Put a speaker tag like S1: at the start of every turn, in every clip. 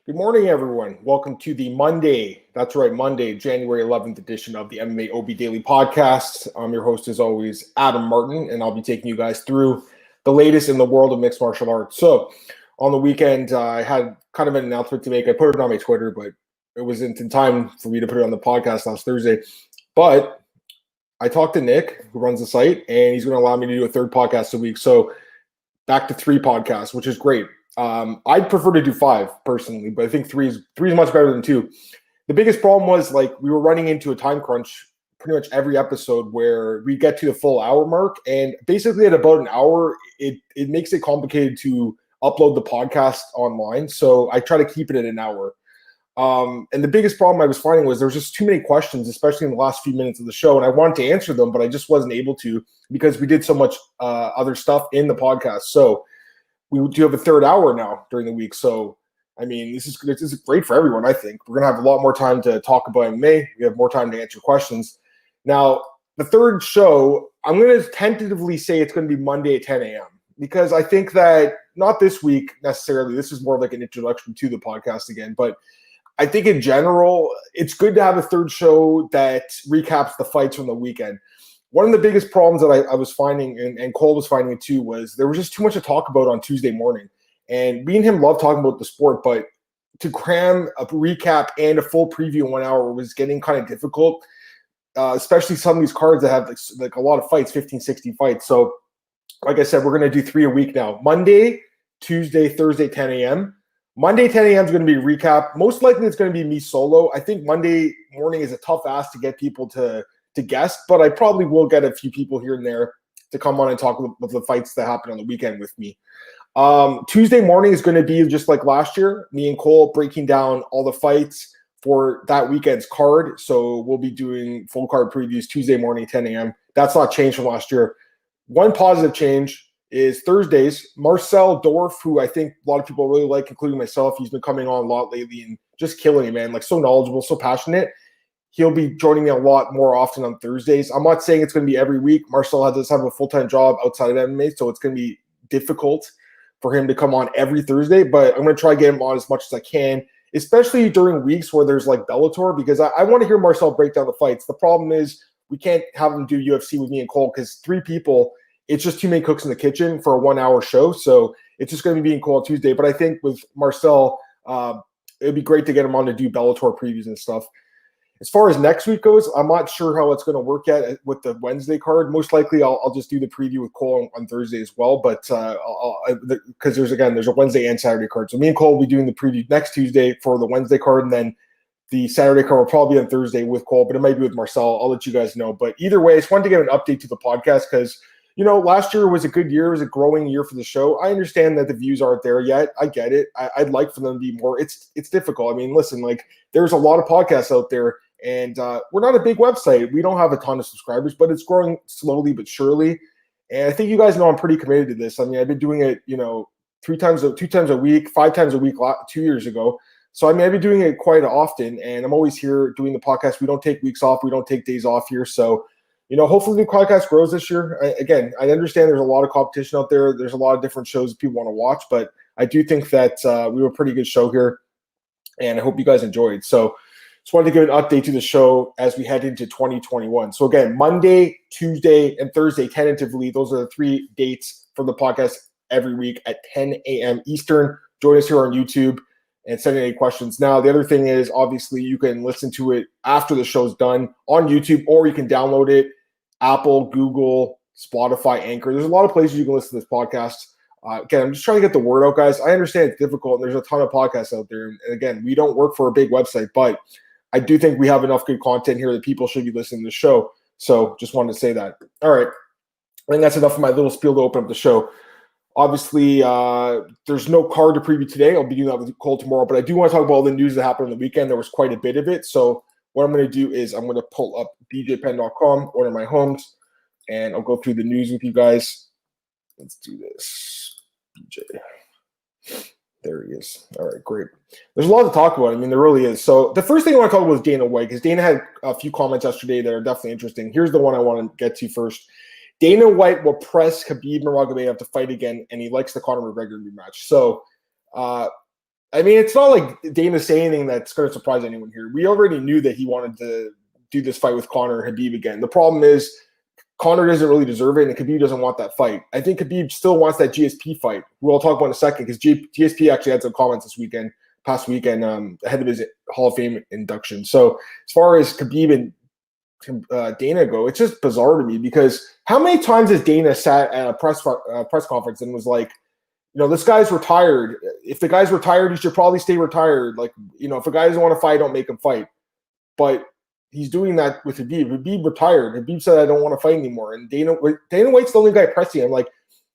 S1: Good morning, everyone. Welcome to the Monday, that's right, Monday, January 11th edition of the MMAOB Daily Podcast. I'm your host, as always, Adam Martin, and I'll be taking you guys through the latest in the world of mixed martial arts. So, on the weekend, I had kind of an announcement to make. I put it on my Twitter, but it wasn't in time for me to put it on the podcast last Thursday. But I talked to Nick, who runs the site, and he's going to allow me to do a third podcast a week. So, back to 3 podcasts, which is great. I'd prefer to do 5 personally, but I think three is much better than 2. The biggest problem was we were running into a time crunch pretty much every episode where we get to the full hour mark, and basically at about an hour, it makes it complicated to upload the podcast online. So I try to keep it at an hour. And the biggest problem I was finding was there was just too many questions, especially in the last few minutes of the show, and I wanted to answer them, but I just wasn't able to because we did so much other stuff in the podcast. So we do have a third hour now during the week. So, I mean, this is great for everyone, I think. We're going to have a lot more time to talk about MMA. We have more time to answer questions. Now, the third show, I'm going to tentatively say it's going to be Monday at 10 a.m. because I think that, not this week necessarily, this is more like an introduction to the podcast again, but I think in general, it's good to have a third show that recaps the fights from the weekend. One of the biggest problems that I was finding, and Cole was finding it too, was there was just too much to talk about on Tuesday morning. And me and him love talking about the sport, but to cram a recap and a full preview in 1 hour was getting kind of difficult, especially some of these cards that have like a lot of fights, 15, 16 fights. So, like I said, we're going to do 3 a week now. Monday, Tuesday, Thursday, 10 a.m. Monday, 10 a.m. is going to be a recap. Most likely it's going to be me solo. I think Monday morning is a tough ask to get people to guest, but I probably will get a few people here and there to come on and talk with the fights that happen on the weekend with me. Tuesday morning is going to be just like last year, me and Cole breaking down all the fights for that weekend's card. So we'll be doing full card previews Tuesday morning, 10 a.m. That's not changed from last year. One positive change is Thursdays. Marcel Dorff, who I think a lot of people really like, including myself, he's been coming on a lot lately and just killing it, man. Like, so knowledgeable, so passionate. He'll be joining me a lot more often on Thursdays. I'm not saying it's going to be every week. Marcel does have a full-time job outside of MMA, so it's going to be difficult for him to come on every Thursday, but I'm going to try to get him on as much as I can, especially during weeks where there's like Bellator, because I want to hear Marcel break down the fights. The problem is we can't have him do UFC with me and Cole because 3 people, it's just too many cooks in the kitchen for a 1-hour show. So it's just going to be me and Cole on Tuesday. But I think with Marcel, it'd be great to get him on to do Bellator previews and stuff. As far as next week goes, I'm not sure how it's going to work yet with the Wednesday card. Most likely, I'll just do the preview with Cole on Thursday as well. But because there's a Wednesday and Saturday card, so me and Cole will be doing the preview next Tuesday for the Wednesday card, and then the Saturday card will probably be on Thursday with Cole, but it might be with Marcel. I'll let you guys know. But either way, I just wanted to give an update to the podcast because last year was a good year. It was a growing year for the show. I understand that the views aren't there yet. I get it. I'd like for them to be more. It's difficult. I mean, listen, there's a lot of podcasts out there. And we're not a big website. We don't have a ton of subscribers, but it's growing slowly but surely. And I think you guys know I'm pretty committed to this. I mean, I've been doing it, 2 times a week, 5 times a week 2 years ago. So, I mean, I've been doing it quite often, and I'm always here doing the podcast. We don't take weeks off. We don't take days off here. So, hopefully the podcast grows this year. Again, I understand there's a lot of competition out there. There's a lot of different shows that people want to watch, but I do think that we have a pretty good show here, and I hope you guys enjoyed. So, just wanted to give an update to the show as we head into 2021. So again, Monday, Tuesday, and Thursday, tentatively, those are the 3 dates for the podcast every week at 10 a.m. Eastern. Join us here on YouTube and send any questions. Now, the other thing is, obviously, you can listen to it after the show's done on YouTube, or you can download it, Apple, Google, Spotify, Anchor. There's a lot of places you can listen to this podcast. Again, I'm just trying to get the word out, guys. I understand it's difficult, and there's a ton of podcasts out there. And again, we don't work for a big website, but I do think we have enough good content here that people should be listening to the show. So just wanted to say that. All right. I think that's enough of my little spiel to open up the show. Obviously, there's no card to preview today. I'll be doing that with Cole tomorrow. But I do want to talk about all the news that happened on the weekend. There was quite a bit of it. So what I'm going to do is I'm going to pull up djpen.com, order my homes, and I'll go through the news with you guys. Let's do this. DJ. There he is. All right, great. There's a lot to talk about. I mean, there really is. So the first thing I want to talk about is Dana White, because Dana had a few comments yesterday that are definitely interesting. Here's the one I want to get to first. Dana White will press Khabib Nurmagomedov to fight again, and he likes the Conor McGregor rematch. So I mean, it's not like Dana's saying anything that's going to surprise anyone here. We already knew that he wanted to do this fight with Conor and Khabib again. The problem is Conor doesn't really deserve it, and Khabib doesn't want that fight. I think Khabib still wants that GSP fight, who I'll talk about in a second, because GSP actually had some comments past weekend, ahead of his Hall of Fame induction. So as far as Khabib and Dana go, it's just bizarre to me, because how many times has Dana sat at a press conference and was like, this guy's retired. If the guy's retired, he should probably stay retired. Like, if a guy doesn't want to fight, don't make him fight. But he's doing that with Khabib. Khabib retired. Khabib said, I don't want to fight anymore. And Dana White's the only guy pressing him. Like,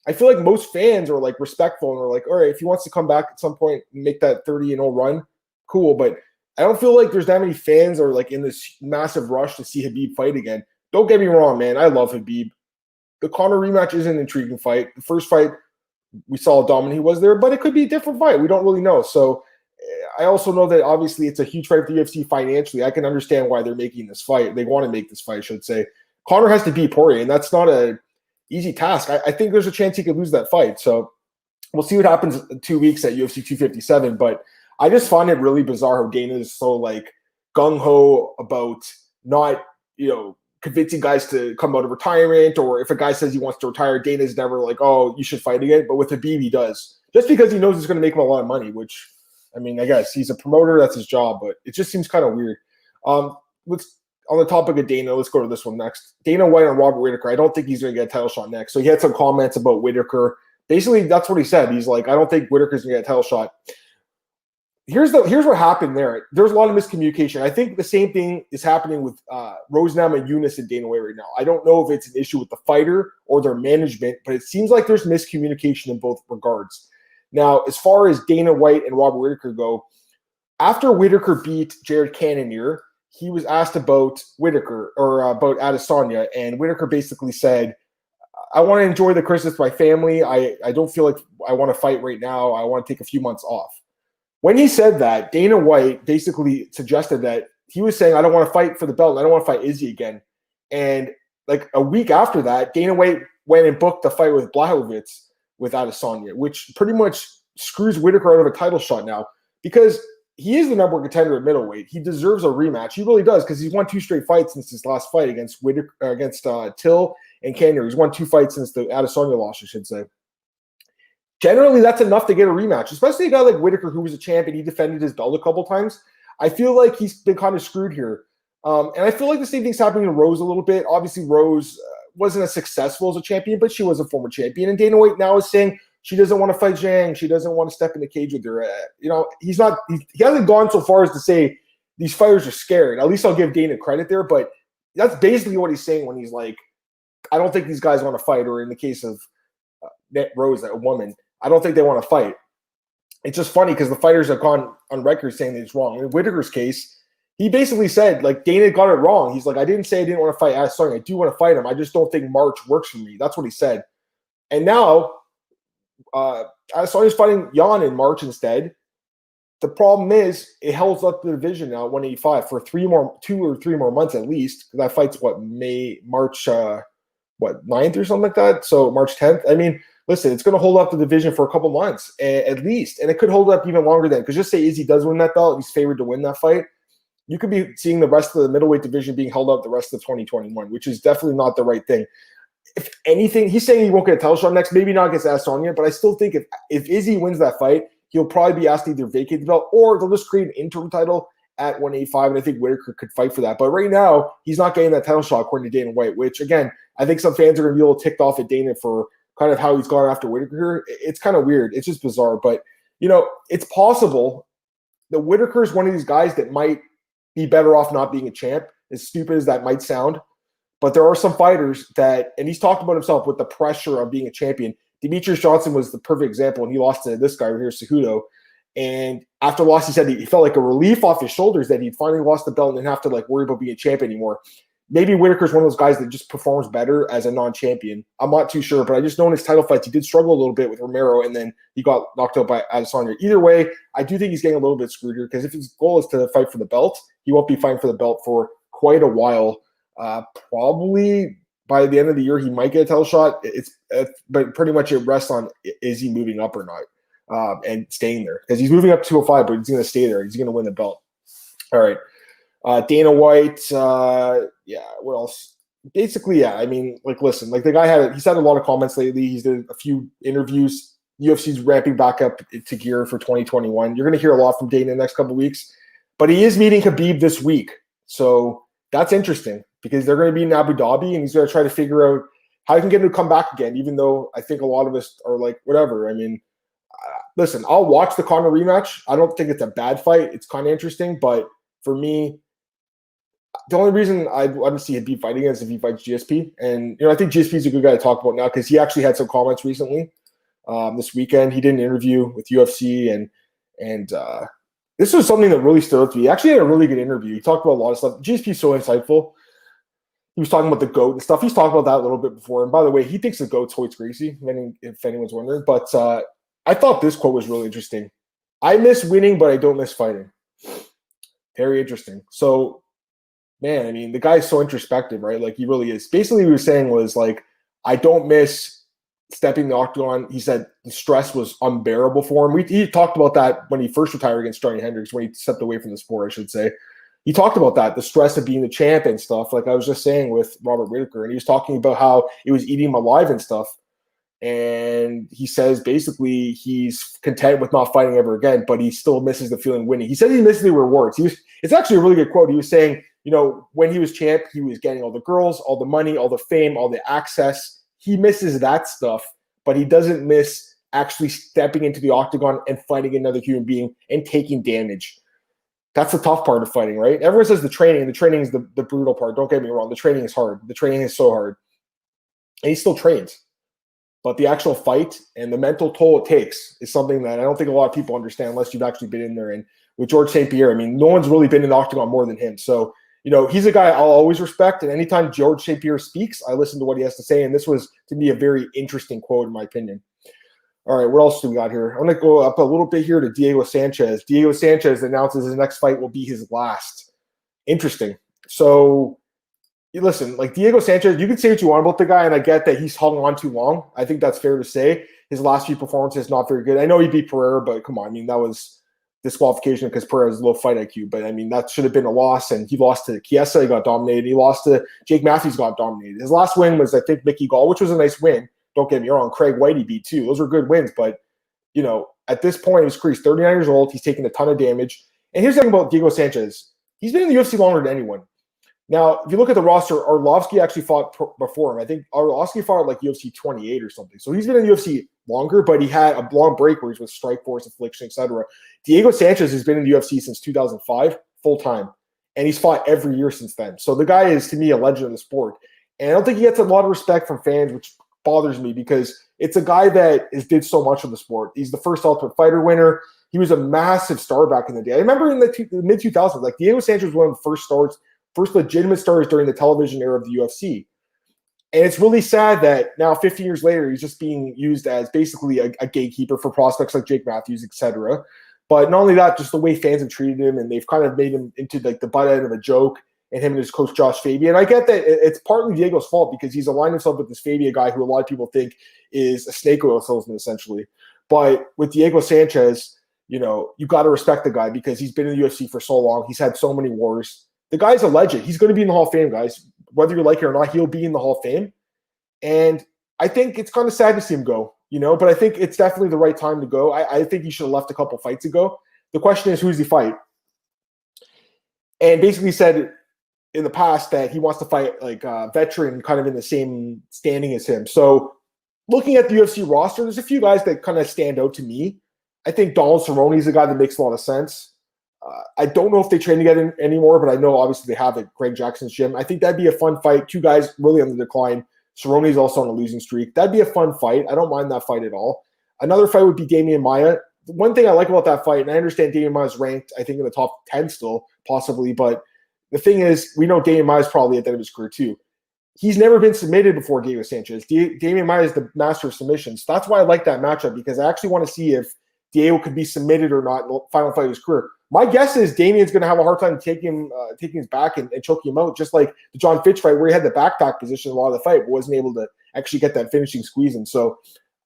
S1: I feel like most fans are like respectful and are like, all right, if he wants to come back at some point and make that 30-0 run, cool. But I don't feel like there's that many fans are like in this massive rush to see Khabib fight again. Don't get me wrong, man. I love Khabib. The Conor rematch is an intriguing fight. The first fight, we saw how dominant he was there, but it could be a different fight. We don't really know. So I also know that obviously it's a huge fight for the UFC financially. I can understand why they're making this fight. They want to make this fight, I should say. Conor has to beat Poirier, and that's not an easy task. I think there's a chance he could lose that fight. So we'll see what happens in 2 weeks at UFC 257. But I just find it really bizarre how Dana is so like gung-ho about not, convincing guys to come out of retirement, or if a guy says he wants to retire, Dana's never like, oh, you should fight again. But with Khabib, he does, just because he knows it's going to make him a lot of money, which, I mean, I guess he's a promoter, that's his job, but it just seems kind of weird. Let's, on the topic of Dana, let's go to this one next. Dana White and Robert Whittaker. I don't think he's going to get a title shot next. So he had some comments about Whittaker. Basically, that's what he said. He's like, I don't think Whittaker's going to get a title shot. Here's what happened there. There's a lot of miscommunication. I think the same thing is happening with Rosenam and Eunice and Dana White right now. I don't know if it's an issue with the fighter or their management, but it seems like there's miscommunication in both regards. Now, as far as Dana White and Robert Whittaker go, after Whittaker beat Jared Cannonier, he was asked about Whittaker or about Adesanya, and Whittaker basically said, I want to enjoy the Christmas with my family. I don't feel like I want to fight right now. I want to take a few months off. When he said that, Dana White basically suggested that he was saying, I don't want to fight for the belt. I don't want to fight Izzy again. And like a week after that, Dana White went and booked the fight with Blachowicz with Adesanya, which pretty much screws Whittaker out of a title shot now, because he is the number one contender at middleweight. He deserves a rematch. He really does, because he's won 2 straight fights since his last fight against Till and Cannonier. He's won 2 fights since the Adesanya loss, I should say. Generally, that's enough to get a rematch, especially a guy like Whittaker, who was a champion. He defended his belt a couple times. I feel like he's been kind of screwed here. And I feel like the same thing's happening to Rose a little bit. Obviously, Rose wasn't as successful as a champion, but she was a former champion. And Dana White now is saying she doesn't want to fight Zhang. She doesn't want to step in the cage with her. He hasn't gone so far as to say these fighters are scared. At least I'll give Dana credit there. But that's basically what he's saying when he's like, I don't think these guys want to fight. Or in the case of Rose, a woman, I don't think they want to fight. It's just funny because the fighters have gone on record saying that it's wrong. In Whittaker's case, he basically said, like, Dana got it wrong. He's like, I didn't say I didn't want to fight Adesanya. I do want to fight him. I just don't think March works for me. That's what he said. And now Adesanya's fighting Jan in March instead. The problem is it holds up the division now at 185 for 2 or 3 more months at least. That fight's March 9th or something like that. So March 10th. I mean, listen, it's going to hold up the division for a couple months at least. And it could hold up even longer than, because just say Izzy does win that belt, he's favored to win that fight. You could be seeing the rest of the middleweight division being held up the rest of 2021, which is definitely not the right thing. If anything, he's saying he won't get a title shot next, maybe not against Adesanya, but I still think if Izzy wins that fight, he'll probably be asked to either vacate the belt or they'll just create an interim title at 185, and I think Whittaker could fight for that. But right now, he's not getting that title shot according to Dana White, which, again, I think some fans are going to be a little ticked off at Dana for kind of how he's gone after Whittaker. It's kind of weird. It's just bizarre. But, it's possible that Whittaker is one of these guys that might be better off not being a champ, as stupid as that might sound. But there are some fighters that, and he's talked about himself with the pressure of being a champion. Demetrius Johnson was the perfect example, and he lost to this guy right here, Cejudo. And after the loss, he said he felt like a relief off his shoulders that he'd finally lost the belt and didn't have to worry about being a champ anymore. Maybe Whittaker's one of those guys that just performs better as a non-champion. I'm not too sure, but I just know in his title fights, he did struggle a little bit with Romero, and then he got knocked out by Adesanya. Either way, I do think he's getting a little bit screwed here, because if his goal is to fight for the belt, he won't be fighting for the belt for quite a while. Probably by the end of the year, he might get a title shot. But pretty much it rests on is he moving up or not. and staying there because he's moving up to 205, but he's going to stay there. He's going to win the belt. All right. Dana White. What else? Basically, yeah. I mean, like, listen, like the guy he's had a lot of comments lately. He's did a few interviews. UFC's ramping back up to gear for 2021. You're going to hear a lot from Dana in the next couple of weeks, but he is meeting Khabib this week. So that's interesting because they're going to be in Abu Dhabi and he's going to try to figure out how he can get him to come back again, even though I think a lot of us are like, whatever. I mean, listen, I'll watch the Conor rematch. I don't think it's a bad fight. It's kind of interesting, but for me, the only reason I want to see Khabib fighting is if he fights GSP. And, I think GSP is a good guy to talk about now because he actually had some comments recently. This weekend, he did an interview with UFC, and this was something that really stood out to me. He actually had a really good interview. He talked about a lot of stuff. GSP is so insightful. He was talking about the GOAT and stuff. He's talked about that a little bit before. And by the way, he thinks the GOAT's Hoyt Gracie, if anyone's wondering. But I thought this quote was really interesting. I miss winning, but I don't miss fighting. Very interesting. So, man, I mean, the guy is so introspective, right? Like, he really is. Basically, what he was saying was, like, I don't miss stepping the octagon. He said the stress was unbearable for him. He talked about that when he first retired against Johnny Hendricks, when he stepped away from the sport, I should say. He talked about that, the stress of being the champ and stuff, like I was just saying with Robert Whittaker. And he was talking about how it was eating him alive and stuff. And he says basically he's content with not fighting ever again, but he still misses the feeling of winning. He said he misses the rewards. It's actually a really good quote. He was saying, when he was champ, he was getting all the girls, all the money, all the fame, all the access. He misses that stuff, but he doesn't miss actually stepping into the octagon and fighting another human being and taking damage. That's the tough part of fighting, right? Everyone says the training is the brutal part. Don't get me wrong. The training is hard. The training is so hard. And he still trains. But the actual fight and the mental toll it takes is something that I don't think a lot of people understand unless you've actually been in there. And with George St. Pierre, I mean, no one's really been in the octagon more than him. So, he's a guy I'll always respect. And anytime George St. Pierre speaks, I listen to what he has to say. And this was, to me, a very interesting quote, in my opinion. All right, what else do we got here? I'm going to go up a little bit here to Diego Sanchez. Diego Sanchez announces his next fight will be his last. Interesting. So, listen, like Diego Sanchez, you can say what you want about the guy, and I get that he's hung on too long. I think that's fair to say. His last few performances not very good. I know he beat Pereira, but come on, I mean, that was disqualification because Pereira has low fight IQ. But, I mean, that should have been a loss, and he lost to Chiesa. He got dominated. He lost to Jake Matthews, got dominated. His last win was, I think, Mickey Gall, which was a nice win. Don't get me wrong. Craig White he beat too. Those were good wins. But, at this point, his career, he's 39 years old. He's taking a ton of damage. And here's the thing about Diego Sanchez. He's been in the UFC longer than anyone. Now, if you look at the roster, Arlovsky actually fought before him. I think Arlovsky fought like UFC 28 or something. So he's been in the UFC longer, but he had a long break where he's with Strikeforce, Affliction, etc. Diego Sanchez has been in the UFC since 2005, full-time. And he's fought every year since then. So the guy is, to me, a legend of the sport. And I don't think he gets a lot of respect from fans, which bothers me because it's a guy that did so much of the sport. He's the first Ultimate Fighter winner. He was a massive star back in the day. I remember in the mid-2000s, like Diego Sanchez was one of the first legitimate stars during the television era of the UFC. And it's really sad that now 15 years later, he's just being used as basically a gatekeeper for prospects like Jake Matthews, etc. But not only that, just the way fans have treated him, and they've kind of made him into like the butt end of a joke. And him and his coach, Josh Fabia. And I get that it's partly Diego's fault because he's aligned himself with this Fabia guy who a lot of people think is a snake oil salesman, essentially. But with Diego Sanchez, you got to respect the guy because he's been in the UFC for so long. He's had so many wars. The guy's a legend. He's going to be in the Hall of Fame, guys. Whether you like it or not, he'll be in the Hall of Fame. And I think it's kind of sad to see him go, but I think it's definitely the right time to go. I think he should have left a couple fights ago. The question is, who's he fight? And basically said in the past that he wants to fight like a veteran kind of in the same standing as him. So looking at the UFC roster, there's a few guys that kind of stand out to me. I think Donald Cerrone is a guy that makes a lot of sense. I don't know if they train together anymore, but I know obviously they have at Greg Jackson's gym. I think that'd be a fun fight. Two guys really on the decline. Cerrone's also on a losing streak. That'd be a fun fight. I don't mind that fight at all. Another fight would be Damian Maia. One thing I like about that fight, and I understand Damian Maia's ranked, I think, in the top 10 still, possibly, but the thing is, we know Damian Maia is probably at the end of his career too. He's never been submitted before Diego Sanchez. Damian Maia is the master of submissions. That's why I like that matchup because I actually want to see if Diego could be submitted or not in the final fight of his career. My guess is Damian's going to have a hard time taking his back and choking him out, just like the John Fitch fight where he had the backpack position a lot of the fight but wasn't able to actually get that finishing squeeze in. So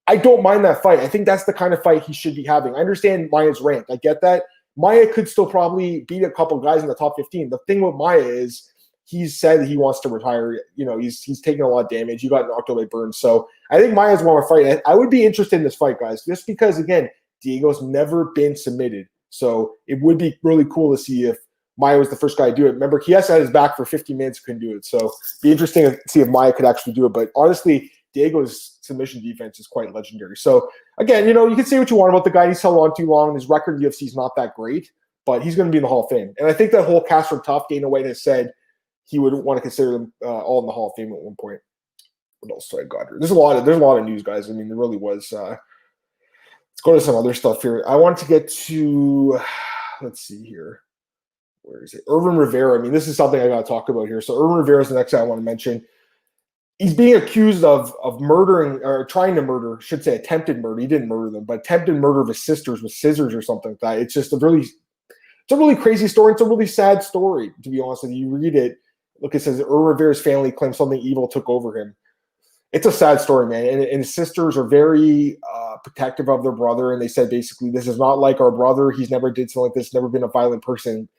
S1: I don't mind that fight. I think that's the kind of fight he should be having. I understand Maia's ranked. I get that. Maia could still probably beat a couple guys in the top 15. The thing with Maia is he's said he wants to retire. You know, he's taking a lot of damage. He got knocked out by Burns. So I think Maia's one more fight. I would be interested in this fight, guys, just because, again, Diego's never been submitted. So it would be really cool to see if Maia was the first guy to do it. Remember, Chiesa had his back for 50 minutes, couldn't do it. So it'd be interesting to see if Maia could actually do it. But honestly, Diego's submission defense is quite legendary. So again, you know, you can say what you want about the guy. He's held on too long. His record in the UFC is not that great, but he's going to be in the Hall of Fame. And I think that whole cast from Tough, Dana White has said he would want to consider them all in the Hall of Fame at one point. What else do I got here? There's a lot of news, guys. I mean, there really was. Let's go to some other stuff here. I want to get to, let's see here. Where is it? Irwin Rivera. I mean, this is something I got to talk about here. So Irwin Rivera is the next guy I want to mention. He's being accused of murdering, or trying to murder, I should say attempted murder. He didn't murder them, but attempted murder of his sisters with scissors or something like that. It's just it's a really crazy story. It's a really sad story, to be honest with you. You read it, look, it says Irwin Rivera's family claims something evil took over him. It's a sad story, man. And his sisters are very protective of their brother, and they said basically, this is not like our brother. He's never did something like this, never been a violent person.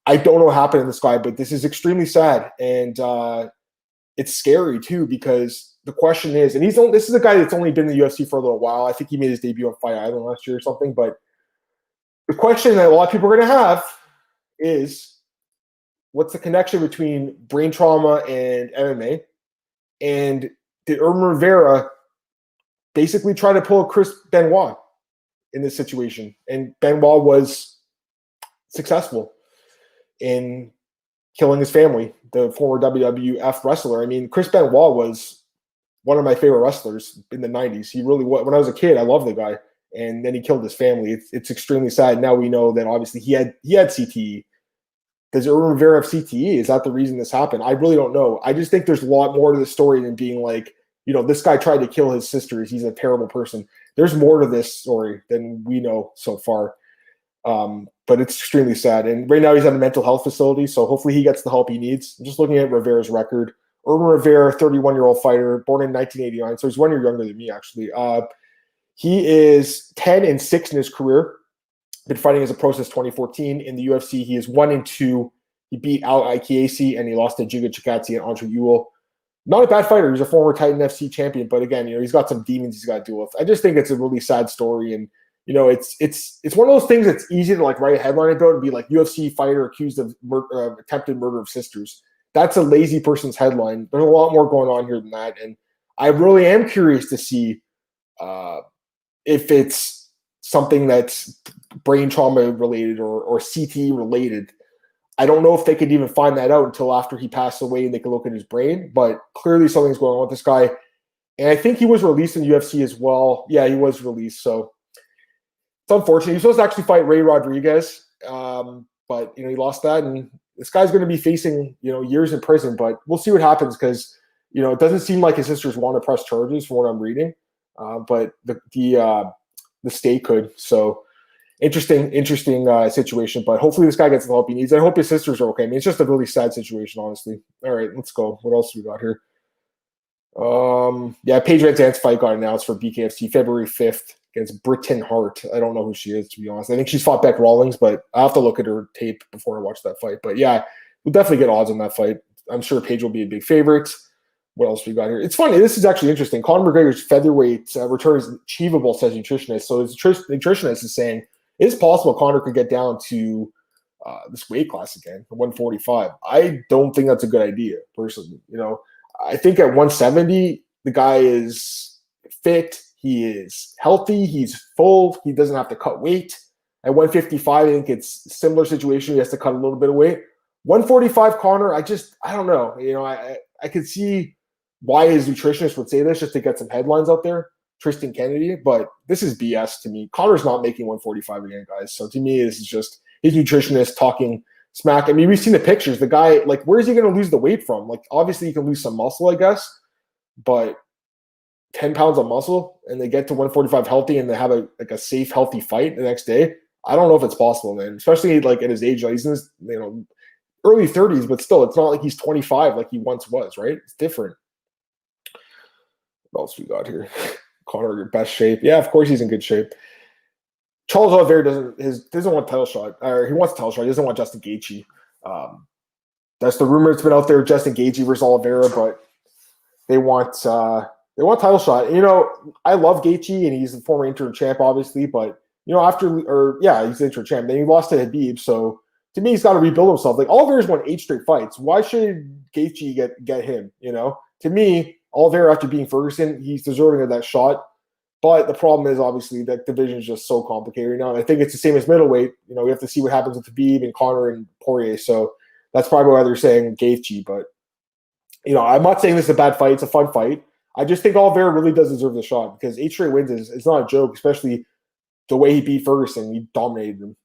S1: I don't know what happened to this guy, but this is extremely sad. And it's scary too, because the question is, and this is a guy that's only been in the UFC for a little while. I think he made his debut on Fight Island last year or something. But the question that a lot of people are going to have is, what's the connection between brain trauma and MMA? And did Irwin Rivera basically try to pull a Chris Benoit in this situation? And Benoit was successful in killing his family, the former WWF wrestler. I mean, Chris Benoit was one of my favorite wrestlers in the 90s. He really was. When I was a kid, I loved the guy. And then he killed his family. It's extremely sad. Now we know that obviously he had CTE. Does Irwin Rivera have CTE? Is that the reason this happened? I really don't know. I just think there's a lot more to the story than being like, you know, this guy tried to kill his sisters. He's a terrible person. There's more to this story than we know so far. But it's extremely sad. And right now he's at a mental health facility, so hopefully he gets the help he needs. I'm just looking at Rivera's record. Irwin Rivera, 31-year-old fighter, born in 1989, so he's 1 year younger than me, actually. He is 10-6 in his career. Been fighting as a pro since 2014. In the UFC, he is 1-2. He beat Al Ikiasi, and he lost to Giga Chikadze and Andre Ewell. Not a bad fighter. He's a former Titan FC champion, but again, you know, he's got some demons he's got to deal with. I just think it's a really sad story, and you know, it's one of those things that's easy to like write a headline about and be like, UFC fighter accused of attempted murder of sisters. That's a lazy person's headline. There's a lot more going on here than that, and I really am curious to see if it's something that's brain trauma related or CTE related. I don't know if they could even find that out until after he passed away and they could look at his brain, but clearly something's going on with this guy. And I think he was released in the UFC as well. Yeah, he was released, so it's unfortunate. He was supposed to actually fight Ray Rodriguez, but you know, he lost that, and this guy's going to be facing, you know, years in prison. But we'll see what happens, because you know, it doesn't seem like his sisters want to press charges from what I'm reading, but the state could. So interesting situation. But hopefully this guy gets the help he needs. I hope his sisters are okay. I mean, it's just a really sad situation, honestly. All right, let's go. What else we got here? Yeah, Paige VanZant's fight got announced for BKFC February 5th against Britton Hart. I don't know who she is, to be honest. I think she's fought Beck Rawlings, but I have to look at her tape before I watch that fight. But yeah, we'll definitely get odds on that fight. I'm sure Paige will be a big favorite. What else we got here? It's funny. This is actually interesting. Conor McGregor's featherweight return is achievable, says nutritionist. So his nutritionist is saying it is possible Conor could get down to this weight class again, 145. I don't think that's a good idea, personally. You know, I think at 170, the guy is fit. He is healthy. He's full. He doesn't have to cut weight. At 155, I think it's a similar situation. He has to cut a little bit of weight. 145 Conor, I don't know. You know, I could see why his nutritionist would say this just to get some headlines out there. Tristan Kennedy, but this is BS to me. Conor's not making 145 again, guys. So to me, this is just his nutritionist talking smack. I mean, we've seen the pictures. The guy, like, where is he going to lose the weight from? Like, obviously, you can lose some muscle, I guess, but 10 pounds of muscle and they get to 145 healthy and they have a safe, healthy fight the next day. I don't know if it's possible, man, especially like at his age. Like, he's in his, you know, early 30s, but still, it's not like he's 25 like he once was, right? It's different. What else we got here? Conor, your best shape. Yeah, of course he's in good shape. Charles Oliveira doesn't want a title shot, or he wants a title shot. He doesn't want Justin Gaethje. That's the rumor that's been out there, Justin Gaethje versus Oliveira, but they want title shot. You know, I love Gaethje, and he's the former interim champ, obviously, but you know, he's the interim champ. Then he lost to Khabib, so to me, he's got to rebuild himself. Like Oliveira's won 8 straight fights. Why should Gaethje get him? You know, to me, Oliveira after beating Ferguson, he's deserving of that shot. But the problem is obviously that division is just so complicated right now. And I think it's the same as middleweight. You know, we have to see what happens with Khabib and Conor and Poirier. So that's probably why they're saying Gaethje. But you know, I'm not saying this is a bad fight. It's a fun fight. I just think Oliveira really does deserve the shot because 8 straight wins is not a joke, especially the way he beat Ferguson. He dominated him.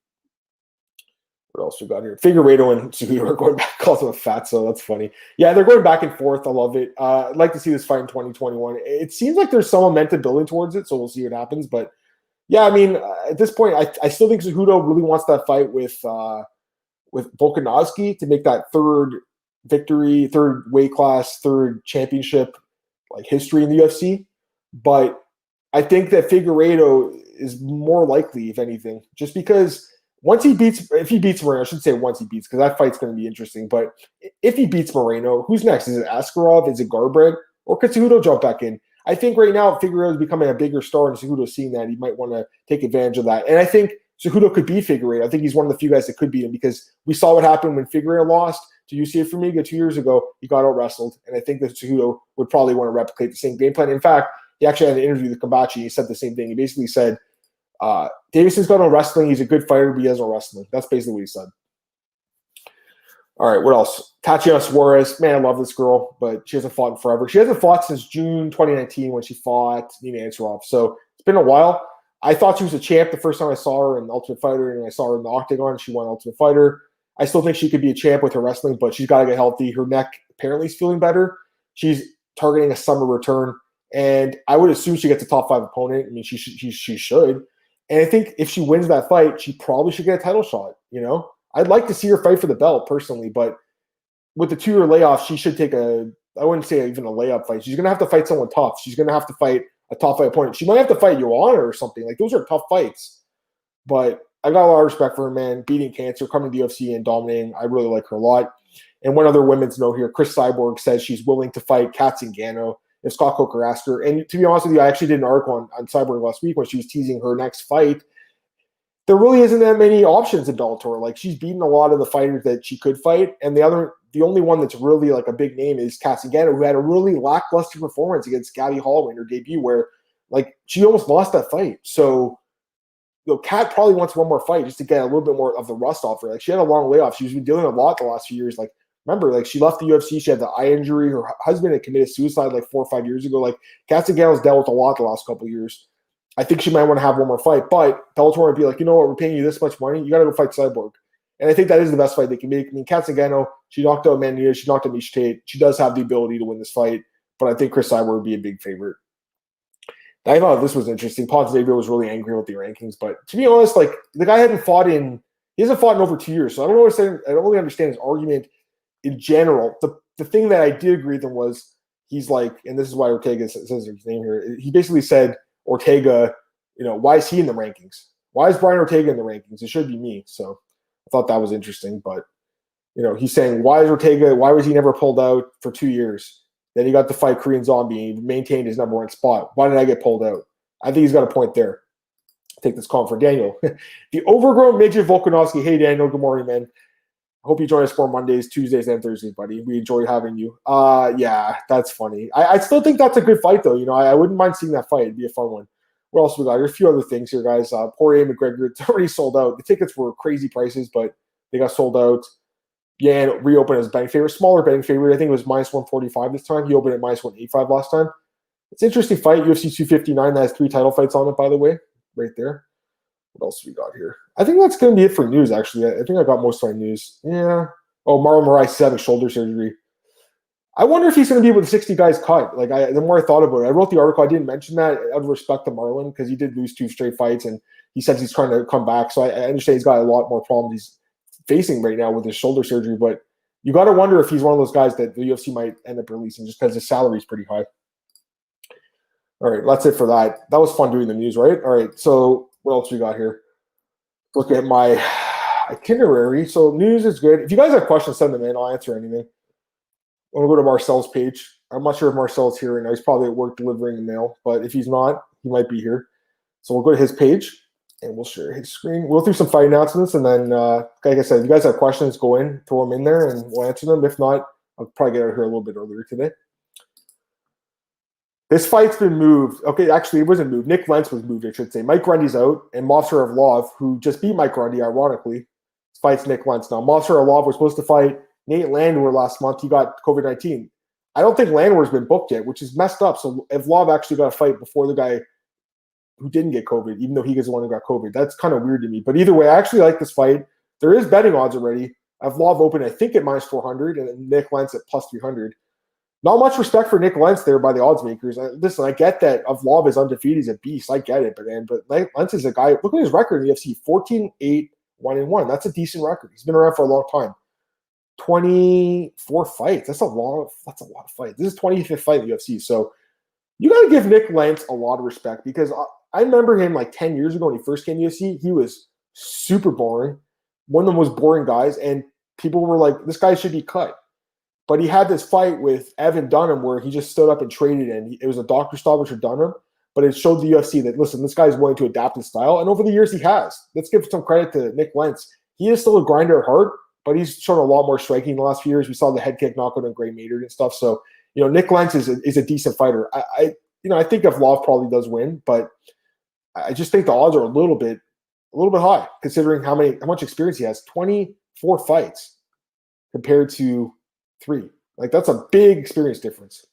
S1: What else we got here? Figueiredo and Cejudo are going back. Calls him a fatso. That's funny. Yeah, they're going back and forth. I love it. I'd like to see this fight in 2021. It seems like there's some momentum building towards it, so we'll see what happens. But yeah, I mean, at this point, I still think Cejudo really wants that fight with Volkanovski to make that third victory, third weight class, third championship like history in the UFC. But I think that Figueiredo is more likely, if anything, just because if he beats Moreno, I shouldn't say once he beats, because that fight's going to be interesting. But if he beats Moreno, who's next? Is it Askarov? Is it Garbrandt? Or could Cejudo jump back in? I think right now Figueiredo is becoming a bigger star, and Cejudo seeing that he might want to take advantage of that. And I think Cejudo could beat Figueiredo. I think he's one of the few guys that could beat him because we saw what happened when Figueiredo lost to UCF Formiga 2 years ago. He got out wrestled, and I think that Cejudo would probably want to replicate the same game plan. In fact, he actually had an interview with Kabachi. He said the same thing. He basically said, Davidson's got no wrestling. He's a good fighter, but he has no wrestling. That's basically what he said. All right, what else? Tatiana Suarez. Man, I love this girl, but she hasn't fought in forever. She hasn't fought since June 2019 when she fought Nina Ansaroff. So it's been a while. I thought she was a champ the first time I saw her in Ultimate Fighter, and I saw her in the Octagon. She won Ultimate Fighter. I still think she could be a champ with her wrestling, but she's got to get healthy. Her neck apparently is feeling better. She's targeting a summer return, and I would assume she gets a top 5 opponent. I mean, she should. And I think if she wins that fight, she probably should get a title shot, you know? I'd like to see her fight for the belt personally, but with the 2-year layoff, she should take I wouldn't say even a layup fight. She's going to have to fight someone tough. She's going to have to fight a top 5 opponent. She might have to fight Joanna or something. Like, those are tough fights. But I got a lot of respect for her, man. Beating cancer, coming to the UFC and dominating. I really like her a lot. And one other women's note here, Chris Cyborg says she's willing to fight Kat Zingano if Scott Coker asked her. And to be honest with you, I actually did an article on Cyborg last week when she was teasing her next fight. There really isn't that many options in Bellator. Like, she's beaten a lot of the fighters that she could fight. And the only one that's really like a big name is Kat Zingano, who had a really lackluster performance against Gabby Holloway in her debut where, like, she almost lost that fight. So, you know, Kat probably wants one more fight just to get a little bit more of the rust off her. Like, she had a long layoff. She's been dealing a lot the last few years. Like, remember, like, she left the UFC. She had the eye injury. Her husband had committed suicide like 4 or 5 years ago. Like, Kat Zingano's dealt with a lot the last couple of years. I think she might want to have one more fight, but Bellator would be like, you know what, we're paying you this much money. You got to go fight Cyborg. And I think that is the best fight they can make. I mean, Kat Zingano, she knocked out Manita. She knocked out Miesha Tate. She does have the ability to win this fight, but I think Chris Cyborg would be a big favorite. I thought this was interesting. Ponce Xavier was really angry with the rankings, but to be honest, like, the guy hasn't fought in over 2 years, so I don't really understand his argument in general. The thing that I did agree with him was he's like, and this is why Ortega says his name here. He basically said Ortega, you know, why is he in the rankings? Why is Brian Ortega in the rankings? It should be me. So I thought that was interesting. But, you know, he's saying, why was he never pulled out for 2 years? Then he got to fight Korean Zombie and he maintained his number 1 spot. Why did I get pulled out? I think he's got a point there. I'll take this call for Daniel. The overgrown midget Volkanovski. Hey, Daniel. Good morning, man. I hope you join us for Mondays, Tuesdays, and Thursdays, buddy. We enjoy having you. Yeah, that's funny. I still think that's a good fight, though. You know, I wouldn't mind seeing that fight. It'd be a fun one. What else we got? There's a few other things here, guys. Poirier McGregor, it's already sold out. The tickets were crazy prices, but they got sold out. Yan reopened as betting favorite, smaller betting favorite. I think it was minus 145 this time. He opened at minus 185 last time. It's an interesting fight. UFC 259 that has 3 title fights on it, by the way, right there. What else we got here? I think that's going to be it for news, actually. I think I got most of my news. Yeah. Oh, Marlon Moraes is having shoulder surgery. I wonder if he's going to be able to 60 guys cut. Like, the more I thought about it, I wrote the article. I didn't mention that out of respect to Marlon because he did lose 2 straight fights, and he says he's trying to come back. So I understand he's got a lot more problems he's facing right now with his shoulder surgery. But you got to wonder if he's one of those guys that the UFC might end up releasing just because his salary is pretty high. All right, that's it for that. That was fun doing the news, right? All right, so what else we got here? Look at my itinerary. So news is good. If you guys have questions, send them in. I'll answer anything. I'm going to go to Marcel's page. I'm not sure if Marcel's here right now. He's probably at work delivering the mail, but if he's not, he might be here. So we'll go to his page, and we'll share his screen. We'll do some fight announcements, and then, like I said, if you guys have questions, go in, throw them in there, and we'll answer them. If not, I'll probably get out here a little bit earlier today. This fight's been moved. Okay, actually, it wasn't moved. Nick Lentz was moved, I should say. Mike Grundy's out, and Movsar Evloev, who just beat Mike Grundy, ironically, fights Nick Lentz now. Movsar Evloev was supposed to fight Nate Landwehr last month. He got COVID-19. I don't think Landwehr's been booked yet, which is messed up. So Evloev actually got a fight before the guy who didn't get COVID, even though he was the one who got COVID. That's kind of weird to me. But either way, I actually like this fight. There is betting odds already. Evloev opened, I think, at minus 400, and Nick Lentz at plus 300. Not much respect for Nick Lentz there by the odds makers. Listen, I get that Evloev is undefeated. He's a beast. I get it. But Lentz is a guy, look at his record in the UFC, 14-8, 1-1. That's a decent record. He's been around for a long time. 24 fights. That's a lot of fights. This is 25th fight in the UFC. So you got to give Nick Lentz a lot of respect because I remember him like 10 years ago when he first came to the UFC. He was super boring. One of the most boring guys. And people were like, this guy should be cut. But he had this fight with Evan Dunham where he just stood up and traded, and it was a doctor stoppage for Dunham. But it showed the UFC that, listen, this guy's willing to adapt his style. And over the years, he has. Let's give some credit to Nick Lentz. He is still a grinder at heart, but he's shown a lot more striking in the last few years. We saw the head kick knockout on Gray Maynard and stuff. So, Nick Lentz is a decent fighter. I think Evloev probably does win, but I just think the odds are a little bit high considering how much experience he has. 24 fights compared to 3. Like, that's a big experience difference.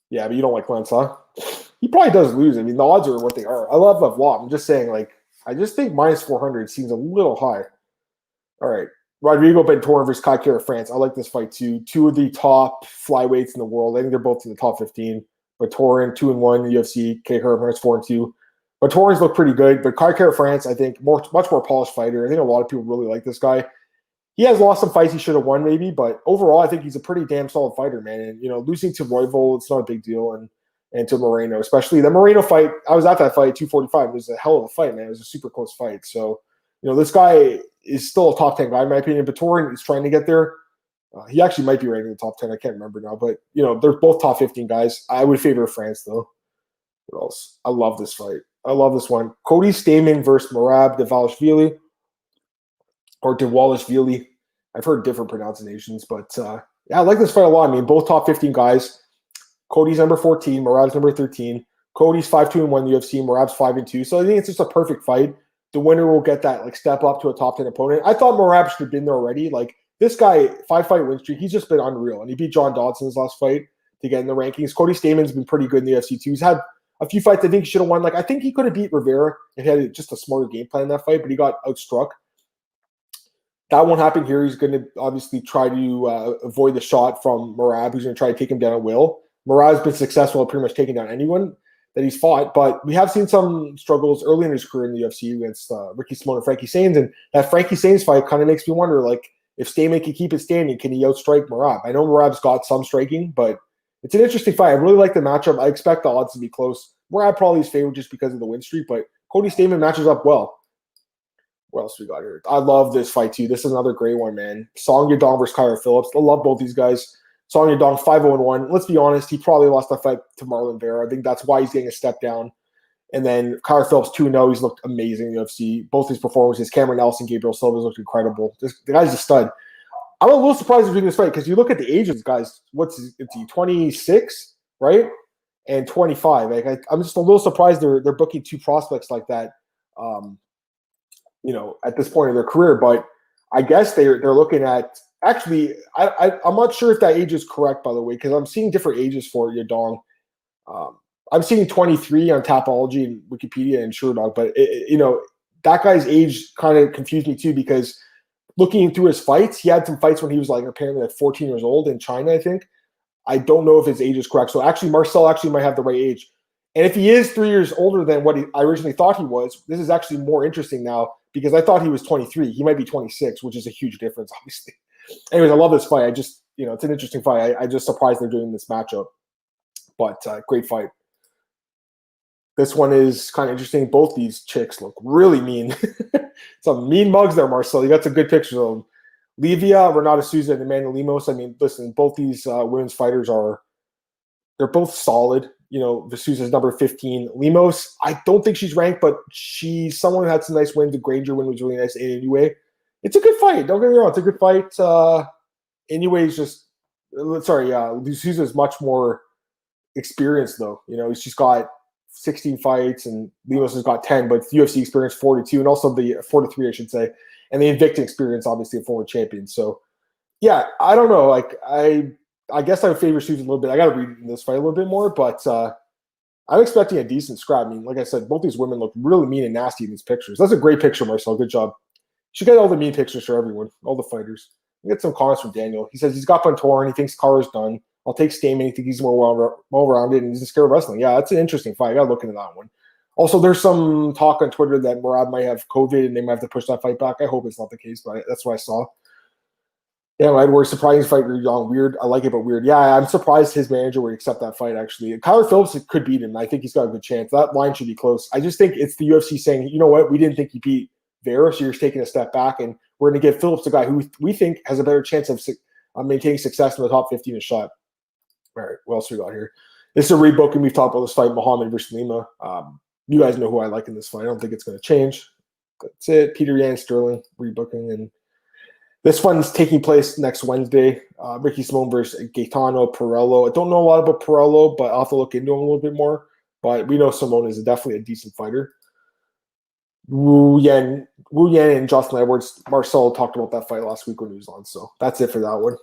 S1: Yeah, but you don't like Lentz, huh? He probably does lose. I mean, the odds are what they are. I love Evloev. I'm just saying, I just think minus 400 seems a little high. All right. Rodrigo Bentor versus Skycare of France. I like this fight too. 2 of the top flyweights in the world. I think they're both in the top 15. Bontorin, 2-1 in the UFC. Skycare 4-2. Bontorin's look pretty good, but Skycare of France, I think, much more polished fighter. I think a lot of people really like this guy. He has lost some fights he should have won maybe, but overall, I think he's a pretty damn solid fighter, man. And, losing to Royval, it's not a big deal. And to Moreno, especially the Moreno fight. I was at that fight, 245. It was a hell of a fight, man. It was a super close fight. So, this guy is still a top 10 guy, in my opinion. Bontorin is trying to get there. He actually might be ranked in the top 10. I can't remember now. But, they're both top 15 guys. I would favor France, though. What else? I love this fight. I love this one. Cody Stamann versus Merab Dvalishvili. Or Dvalishvili. I've heard different pronunciations, but I like this fight a lot. I mean, both top 15 guys. Cody's number 14, Merab's number 13. Cody's 5-2-1 in the UFC, Merab's 5-2. So I think it's just a perfect fight. The winner will get that step up to a top 10 opponent. I thought Merab should have been there already. This guy, 5-fight win streak, he's just been unreal. And he beat John Dodson his last fight to get in the rankings. Cody Stamann's been pretty good in the UFC too. He's had a few fights I think he should have won. I think he could have beat Rivera if he had just a smarter game plan in that fight, but he got outstruck. That won't happen here. He's going to obviously try to avoid the shot from Merab, who's going to try to take him down at will. Merab's been successful at pretty much taking down anyone that he's fought, but we have seen some struggles early in his career in the UFC against Ricky Simone and Frankie Saenz, and that Frankie Saenz fight kind of makes me wonder, if Stamann can keep it standing, can he outstrike Merab? I know Merab's got some striking, but it's an interesting fight. I really like the matchup. I expect the odds to be close. Merab probably is favored just because of the win streak, but Cody Stamann matches up well. What else we got here? I love this fight too. This is another great one, man. Song Yadong versus Kyra Phillips. I love both these guys. Song Yadong 5-1. Let's be honest, he probably lost that fight to Marlon Vera. I think that's why he's getting a step down. And then Kyra Phillips 2-0. He's looked amazing in the UFC. Both his performances, Cameron Nelson, Gabriel Silva's looked incredible. The guy's a stud. I'm a little surprised between this fight because you look at the age of these guys. Is he 26, right? And 25. I'm just a little surprised they're booking 2 prospects like that. At this point in their career, but I guess they're looking at actually. I'm not sure if that age is correct, by the way, because I'm seeing different ages for Yadong. I'm seeing 23 on Tapology and Wikipedia and SureDog, but that guy's age kind of confused me too because looking through his fights, he had some fights when he was apparently 14 years old in China, I think. I don't know if his age is correct, so actually Marcel might have the right age, and if he is 3 years older than what I originally thought he was, this is actually more interesting now. Because I thought he was 23. He might be 26, which is a huge difference, obviously. Anyways, I love this fight. It's an interesting fight. I just surprised they're doing this matchup. But great fight. This one is kind of interesting. Both these chicks look really mean. Some mean mugs there, Marcel. You got some good pictures of them. Livia, Renata Souza, and Amanda Lemos. I mean, listen, both these women's fighters they're both solid. You know, Souza's number 15. Lemos, I don't think she's ranked, but she's someone who had some nice wins. The Granger win was really nice anyway. It's a good fight. Don't get me wrong. It's a good fight. Anyway, Souza is much more experienced, though. You know, she's got 16 fights, and Lemos has got 10, but UFC experience 42, and also the 43, I should say, and the Invicta experience, obviously, a former champion. So, yeah, I don't know. Like, I guess I would favor Souza a little bit. I got to read this fight a little bit more, but I'm expecting a decent scrap. I mean, like I said, both these women look really mean and nasty in these pictures. That's a great picture, Marcel. Good job. You should get all the mean pictures for everyone, all the fighters. Get some comments from Daniel. He says he's got Bontorin. He thinks Carr's done. I'll take Stamann. He thinks he's more well-rounded, and he's scared of wrestling. Yeah, that's an interesting fight. I got to look into that one. Also, there's some talk on Twitter that Merab might have COVID, and they might have to push that fight back. I hope it's not the case, but that's what I saw. Yeah, Edwards, surprising fight, Yadong. Weird. I like it, but weird. Yeah, I'm surprised his manager would accept that fight, actually. Kyler Phillips could beat him. I think he's got a good chance. That line should be close. I just think it's the UFC saying, you know what, we didn't think he beat Vera, so you're just taking a step back, and we're going to give Phillips a guy who we think has a better chance of maintaining success in the top 15 a shot. All right, what else we got here? This is a rebooking. We've talked about this fight, Muhammad versus Lima. You guys know who I like in this fight. I don't think it's going to change. That's it. Peter Yan, Sterling, rebooking. And this one's taking place next Wednesday. Ricky Simone versus Gaetano, Perello. I don't know a lot about Perello, but I'll have to look into him a little bit more. But we know Simone is definitely a decent fighter. Wu Yan and Justin Edwards. Marcel talked about that fight last week when he was on. So that's it for that one.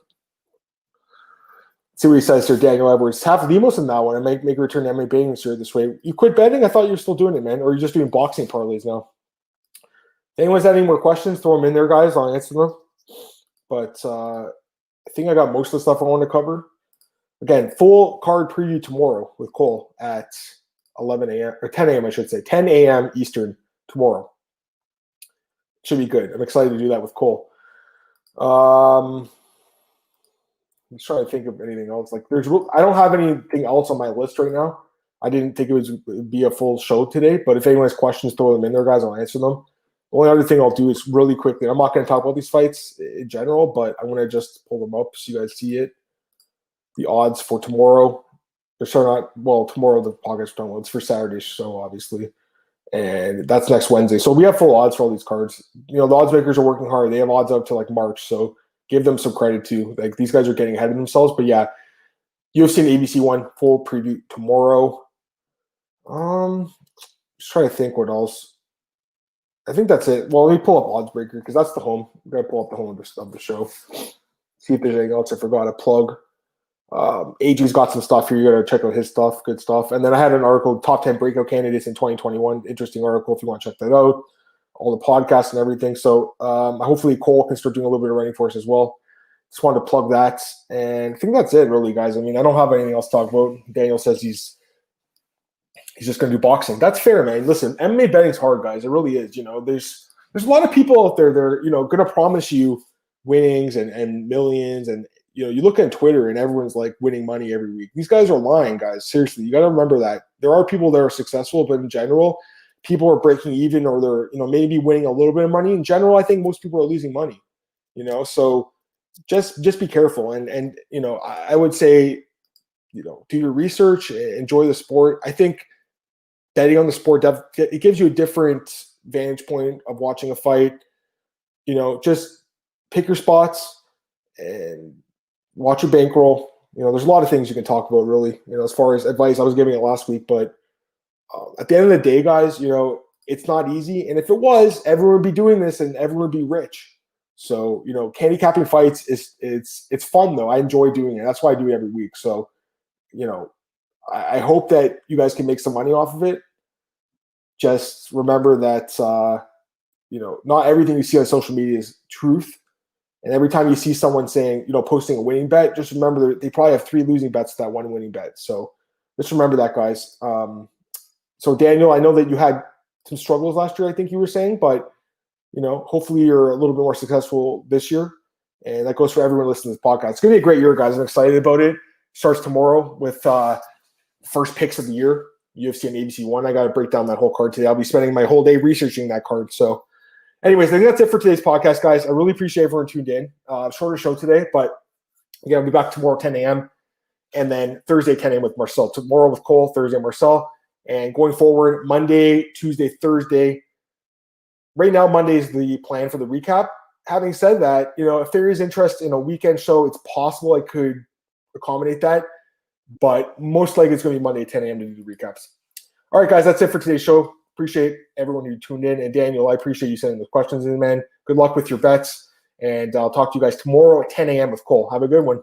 S1: See what he says here, Daniel Edwards. Have Lemos in that one and make a return to MMA betting this way. You quit betting? I thought you were still doing it, man. Or you're just doing boxing parlays now. If anyone's had any more questions, throw them in there, guys. I'll answer them. But I think I got most of the stuff I want to cover. Again, full card preview tomorrow with Cole at 11 a.m. or 10 a.m. I should say. 10 a.m. Eastern tomorrow. Should be good. I'm excited to do that with Cole. I'm just trying to think of anything else. Like, I don't have anything else on my list right now. I didn't think it would be a full show today, but if anyone has questions, throw them in there, guys. I'll answer them. The only other thing I'll do is really quickly. I'm not going to talk about these fights in general, but I'm going to just pull them up so you guys see it. The odds for tomorrow. Tomorrow the podcast we're talking about. It's for Saturday's show, obviously. And that's next Wednesday. So we have full odds for all these cards. You know, the odds makers are working hard. They have odds up to like March. So give them some credit too. Like, these guys are getting ahead of themselves. But yeah, UFC and ABC one full preview tomorrow. Just trying to think what else. I think that's it. Well, let me pull up Oddsbreaker because that's the home. I'm gonna pull up the home of the show. See if there's anything else I forgot to plug. AG's got some stuff here. You gotta check out his stuff. Good stuff. And then I had an article, top 10 breakout candidates in 2021. Interesting article if you want to check that out. All the podcasts and everything. So hopefully Cole can start doing a little bit of running for us as well. Just wanted to plug that. And I think that's it, really, guys. I mean, I don't have anything else to talk about. Daniel says he's just going to do boxing. That's fair, man. Listen, MMA betting's hard, guys. It really is. You know, there's a lot of people out there that are, you know, going to promise you winnings and millions. And, you know, you look at Twitter and everyone's like winning money every week. These guys are lying, guys. Seriously, you got to remember that. There are people that are successful, but in general, people are breaking even, or they're, you know, maybe winning a little bit of money. In general, I think most people are losing money, you know, so just be careful. And, you know, I would say, you know, do your research, enjoy the sport. I think betting on the sport, it gives you a different vantage point of watching a fight. You know, just pick your spots and watch your bankroll. You know, there's a lot of things you can talk about, really, you know, as far as advice. I was giving it last week, but at the end of the day, guys, you know, it's not easy. And if it was, everyone would be doing this and everyone would be rich. So, you know, handicapping fights it's fun, though. I enjoy doing it. That's why I do it every week. So, you know, I hope that you guys can make some money off of it. Just remember that, you know, not everything you see on social media is truth. And every time you see someone saying, you know, posting a winning bet, just remember they probably have 3 losing bets to that one winning bet. So just remember that, guys. So, Daniel, I know that you had some struggles last year, I think you were saying, but, you know, hopefully you're a little bit more successful this year. And that goes for everyone listening to this podcast. It's going to be a great year, guys. I'm excited about it. Starts tomorrow with first picks of the year, UFC and ABC 1. I got to break down that whole card today. I'll be spending my whole day researching that card. So anyways, I think that's it for today's podcast, guys. I really appreciate everyone tuned in. Shorter show today, but again, I'll be back tomorrow 10 a.m. and then Thursday 10 a.m. with Marcel. Tomorrow with Cole, Thursday Marcel. And going forward, Monday, Tuesday, Thursday. Right now, Monday is the plan for the recap. Having said that, if there is interest in a weekend show, it's possible I could accommodate that. But most likely it's going to be Monday at 10 a.m. to do the recaps. All right, guys, that's it for today's show. Appreciate everyone who tuned in. And Daniel, I appreciate you sending those questions in, man. Good luck with your bets. And I'll talk to you guys tomorrow at 10 a.m. with Cole. Have a good one.